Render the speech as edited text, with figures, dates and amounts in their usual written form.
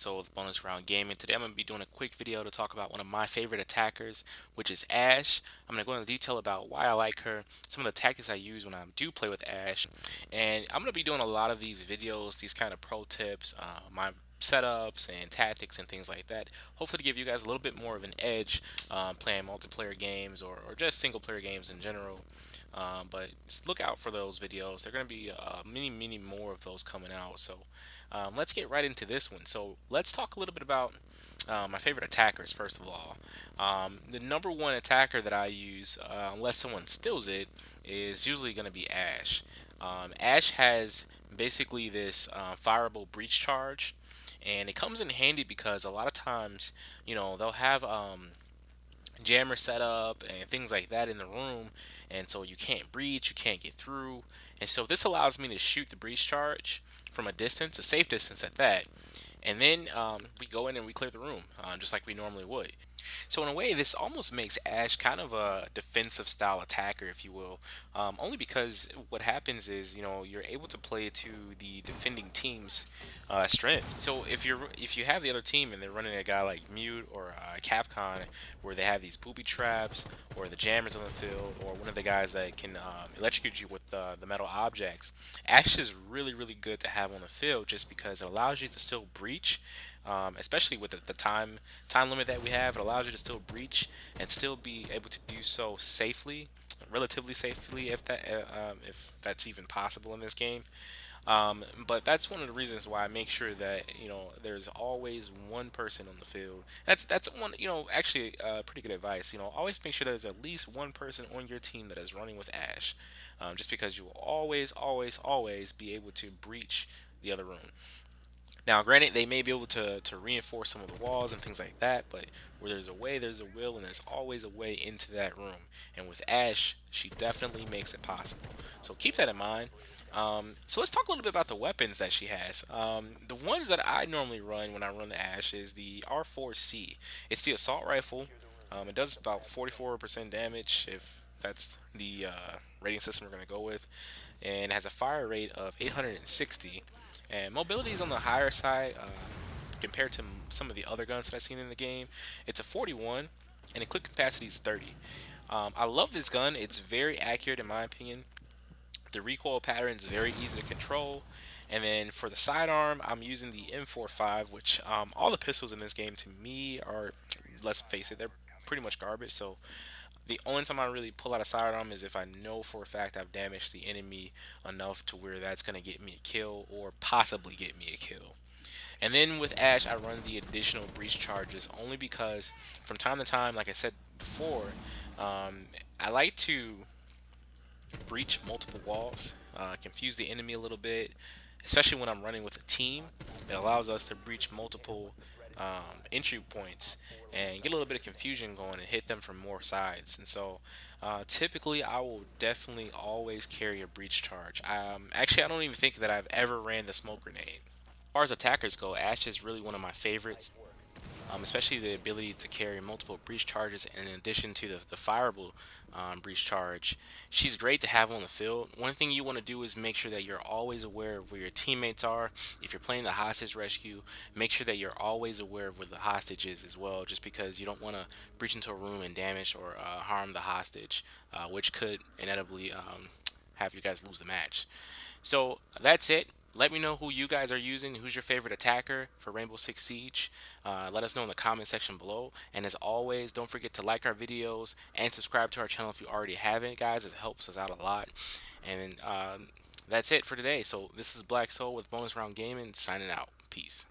Soul with Bonus Round Gaming. Today I'm going to be doing a quick video to talk about one of my favorite attackers, which is Ashe. I'm going to go into detail about why I like her, some of the tactics I use when I do play with Ashe, and I'm going to be doing a lot of these videos, these kind of pro tips, my setups and tactics and things like that, hopefully to give you guys a little bit more of an edge playing multiplayer games or just single player games in general. But just look out for those videos. There are going to be many more of those coming out. So let's get right into this one. So let's talk a little bit about my favorite attackers first of all. The number one attacker that I use, unless someone steals it, is usually going to be Ashe. Ashe has basically this fireable breach charge, and it comes in handy because a lot of times, they'll have jammer setup and things like that in the room, and so you can't breach, you can't get through, and so this allows me to shoot the breach charge from a distance, a safe distance at that, and then we go in and we clear the room just like we normally would. So in a way, this almost makes Ashe kind of a defensive style attacker, if you will, only because what happens is you're able to play to the defending team's strengths. So if you have the other team and they're running a guy like Mute or Capcom, where they have these booby traps or the jammers on the field or one of the guys that can electrocute you with the metal objects, Ashe is really good to have on the field just because it allows you to still breach. Especially with the time limit that we have, it allows you to still breach and still be able to do so safely, relatively safely, if that's even possible in this game. But that's one of the reasons why I make sure that there's always one person on the field. That's one actually pretty good advice. Always make sure there's at least one person on your team that is running with Ashe, just because you will always be able to breach the other room. Now, granted, they may be able to reinforce some of the walls and things like that, but where there's a way, there's a will, and there's always a way into that room. And with Ashe, she definitely makes it possible. So keep that in mind. So let's talk a little bit about the weapons that she has. The ones that I normally run when I run the Ashe is the R4C. It's the assault rifle. It does about 44% damage, if that's the rating system we're going to go with, and has a fire rate of 860. And mobility is on the higher side compared to some of the other guns that I've seen in the game. It's a 41, and the clip capacity is 30. I love this gun. It's very accurate in my opinion. The recoil pattern is very easy to control. And then for the sidearm, I'm using the M45, which all the pistols in this game to me are, let's face it, they're pretty much garbage. So the only time I really pull out a sidearm is if I know for a fact I've damaged the enemy enough to where that's going to get me a kill or possibly get me a kill. And then with Ashe, I run the additional breach charges only because from time to time, like I said before, I like to breach multiple walls, confuse the enemy a little bit, especially when I'm running with a team. It allows us to breach multiple entry points and get a little bit of confusion going and hit them from more sides. And so typically I will definitely always carry a breach charge. Actually, I don't even think that I've ever ran the smoke grenade. As far as attackers go, Ashe is really one of my favorites, especially the ability to carry multiple breach charges in addition to the fireable breach charge. She's great to have on the field. One thing you want to do is make sure that you're always aware of where your teammates are. If you're playing the hostage rescue, make sure that you're always aware of where the hostage is as well, just because you don't want to breach into a room and damage or harm the hostage, which could inevitably have you guys lose the match. So that's it. Let me know who you guys are using. Who's your favorite attacker for Rainbow Six Siege? Let us know in the comment section below. And as always, don't forget to like our videos and subscribe to our channel if you already haven't, guys. It helps us out a lot. And that's it for today. So this is Black Soul with Bonus Round Gaming signing out. Peace.